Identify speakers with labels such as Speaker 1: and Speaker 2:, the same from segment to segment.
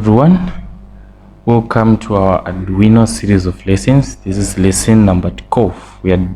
Speaker 1: everyone, welcome to our Arduino series of lessons. This is lesson number 12. We are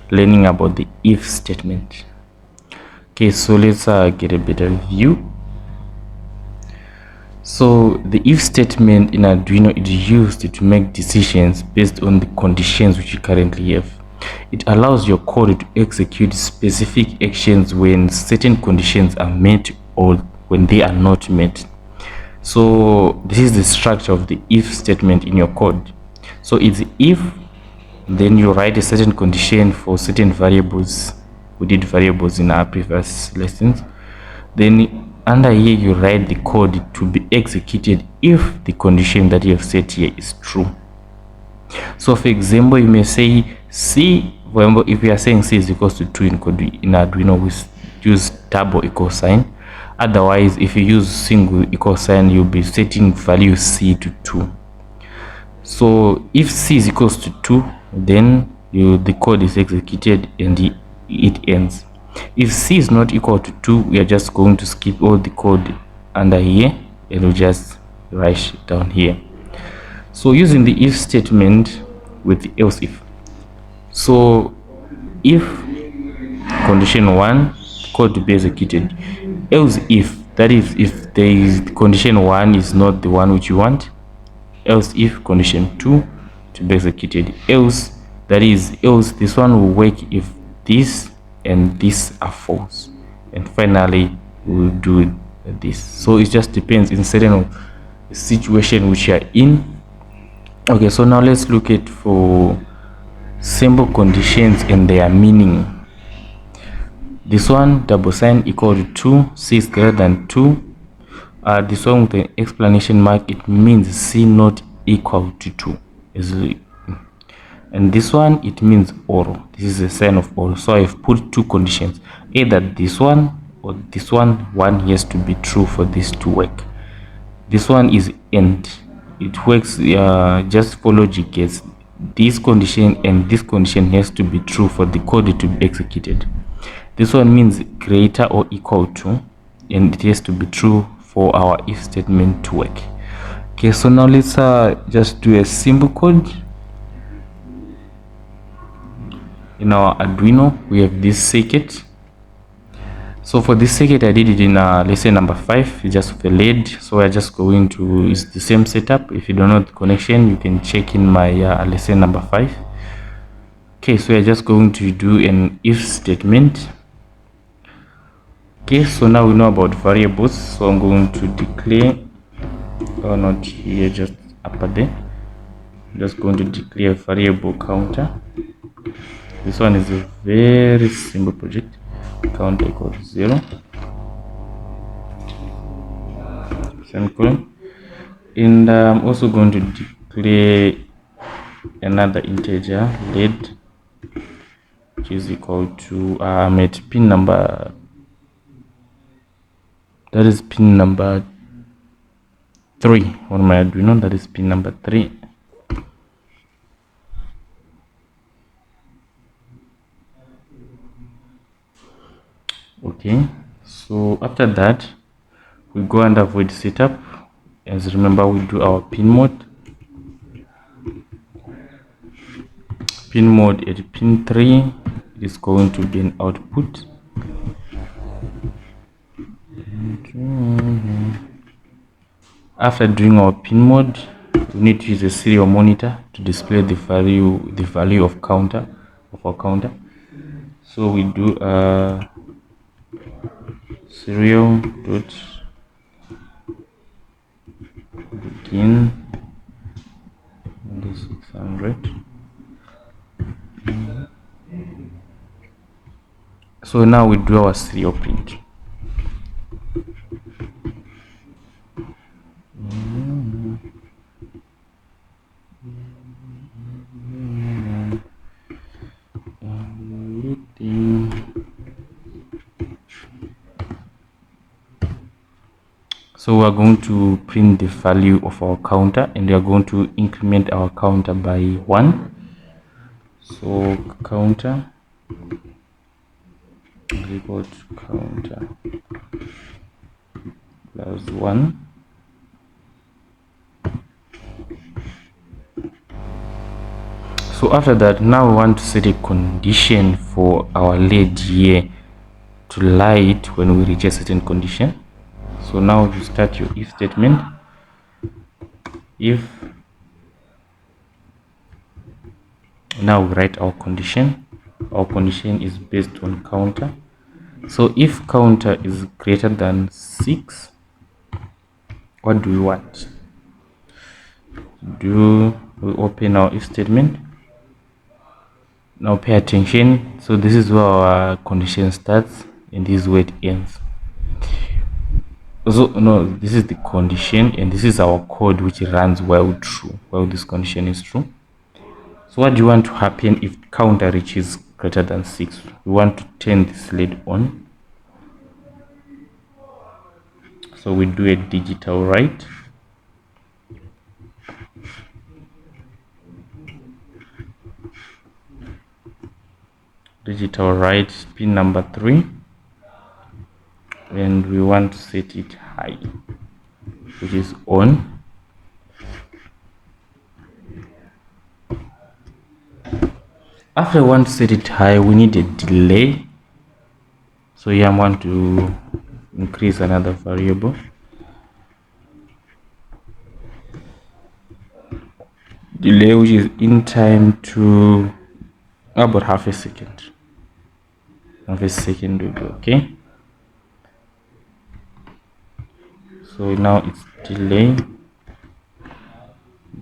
Speaker 1: learning about the if statement. Okay, so let's get a better view. So the if statement in Arduino is used to make decisions based on the conditions which you currently have. It allows your code to execute specific actions when certain conditions are met or when they are not met. So this is the structure of the if statement in your code. So it's if, then you write a certain condition for certain variables. We did variables in our previous lessons. Then under here you write the code to be executed if the condition that you have set here is true. So for example, you may say C, for example, if we are saying C is equals to 2 in Arduino, we use double equal sign. Otherwise, if you use single equal sign, you'll be setting value C to 2. So if C is equals to 2, then the code is executed and it ends. If C is not equal to 2, we are just going to skip all the code under here and we'll just write down here. So using the if statement with the else if. So if condition 1, code to be executed. Else if, that is if there is condition 1 is not the one which you want. Else if condition 2 to be executed. Else, that is else this one will work if this and this are false. And finally we'll do this. So it just depends in certain situation which you are in. Okay, so now let's look at for simple conditions and their meaning. This one, double sign equal to 2, C is greater than 2. This one with an exclamation mark, it means C not equal to 2. And this one, it means or. This is a sign of or. So I've put two conditions. Either this one or this one has to be true for this to work. This one is and. It works just for logic. Yes, this condition and this condition has to be true for the code to be executed. This one means greater or equal to, and it has to be true for our if statement to work. Okay, so now let's just do a simple code. In our Arduino, we have this circuit. So for this circuit, I did it in lesson number 5, just with a LED. So we're just going to, it's the same setup. If you don't know the connection, you can check in my lesson number 5. Okay, so we're just going to do an if statement. Okay, so now we know about variables. So I'm going to declare, or not here, just up there. I'm just going to declare a variable counter. This one is a very simple project. Counter equals 0, semicolon, and I'm also going to declare another integer LED, which is equal to at pin number, that is pin number 3 on my Arduino. That is pin number 3. Okay, so after that we go under void setup. As remember, we do our pin mode at pin 3. It is going to be an output. After doing our pin mode, we need to use a serial monitor to display the value of our counter. So we do serial dot begin 600. So now we do our serial print. So we are going to print the value of our counter, and we are going to increment our counter by 1. So counter is equal to counter plus 1. So after that, now we want to set a condition for our LED here to light when we reach a certain condition. So now you start your if statement. If, now we write our condition. Our condition is based on counter. So if counter is greater than 6, what do we want? We open our if statement. Now pay attention. So this is where our condition starts and this is where it ends. So no, this is the condition and this is our code which runs while this condition is true. So what do you want to happen if counter reaches greater than 6? We want to turn this LED on. So we do a digital write. Digital write pin number 3, and we want to set it high, which is on. After we want to set it high, we need a delay. So here I want to increase another variable. Delay, which is in time to about half a second. Half a second will be okay. So now it's delay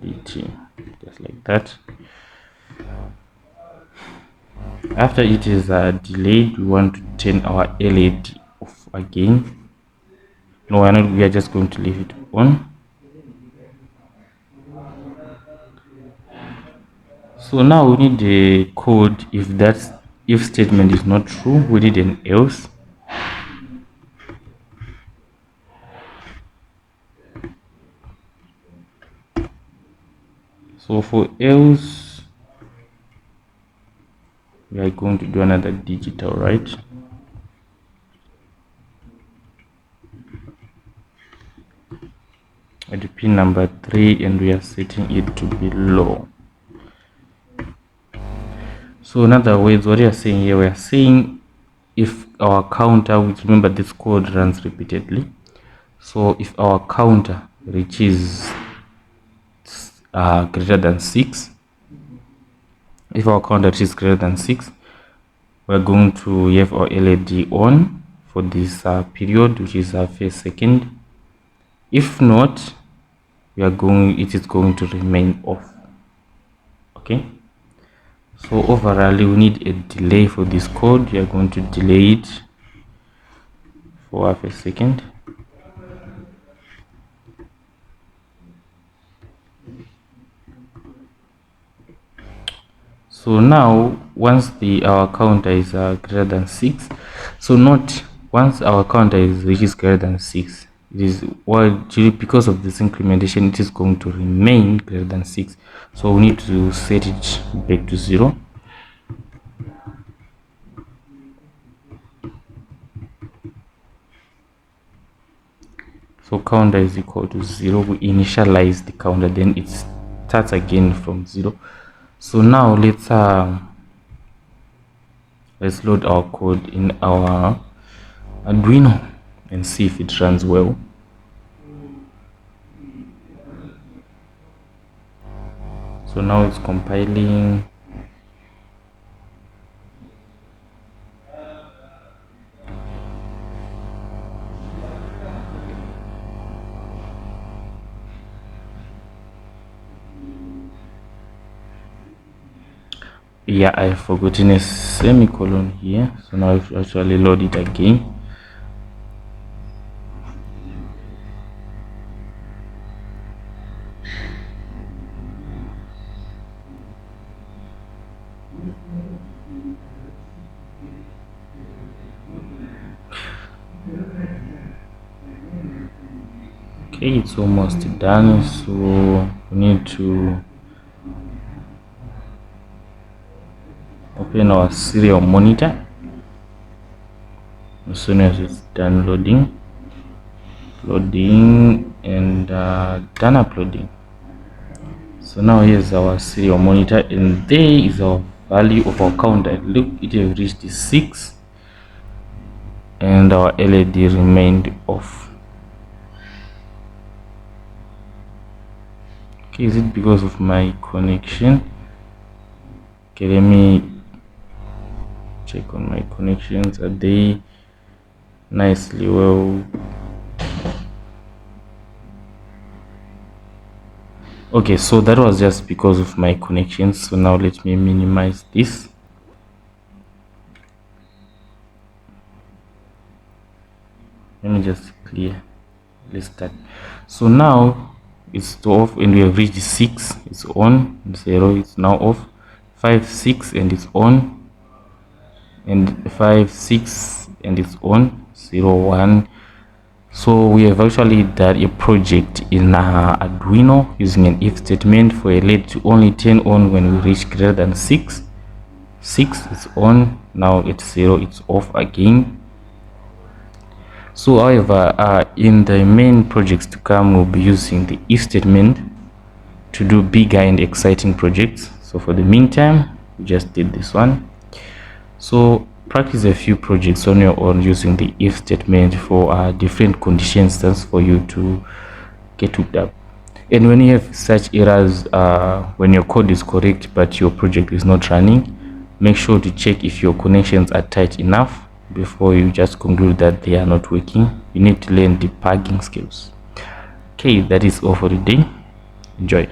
Speaker 1: dt, just like that. After it is delayed, we want to turn our LED off again. No, we're not, we are just going to leave it on. So now we need a code. If that if statement is not true, we need an else. So for else, we are going to do another digital write. At pin number 3, and we are setting it to be low. So in other words, what we are saying here, we are saying if our counter, which remember this code runs repeatedly, so if our counter reaches greater than 6, if our counter is greater than 6, we're going to have our LED on for this period, which is half a second. If not, it is going to remain off. Okay, so overall we need a delay for this code. We are going to delay it for half a second. So now once our counter is greater than 6, so not once our counter reaches greater than 6, it is because of this incrementation, it is going to remain greater than 6. So we need to set it back to 0. So counter is equal to 0. We initialize the counter, then it starts again from 0. So now let's load our code in our Arduino and see if it runs well. So now it's compiling. Yeah, I've forgotten a semicolon here, so now I've actually load it again. Okay, it's almost done, so we need to open our serial monitor. As soon as it's done loading and done uploading. So now here's our serial monitor, and there is our value of our counter. Look, it has reached 6 and our LED remained off. Okay, is it because of my connection? Okay, let me check on my connections. Are they nicely well? Okay, so that was just because of my connections. So now let me minimize this. Let me just clear. Let's start. So now it's off, and we have reached 6. It's on. 0, it's now off. 5, 6, and it's on. And 5, 6, and it's on. 0, 1. So we have actually done a project in Arduino using an if statement for a LED to only turn on when we reach greater than 6. 6 is on. Now it's 0, it's off again. So however, in the main projects to come, we'll be using the if statement to do bigger and exciting projects. So for the meantime, we just did this one. So practice a few projects on your own using the if statement for different conditions, that's for you to get hooked up. And when you have such errors, when your code is correct but your project is not running, make sure to check if your connections are tight enough before you just conclude that they are not working. You need to learn debugging skills. Okay, that is all for today. Enjoy.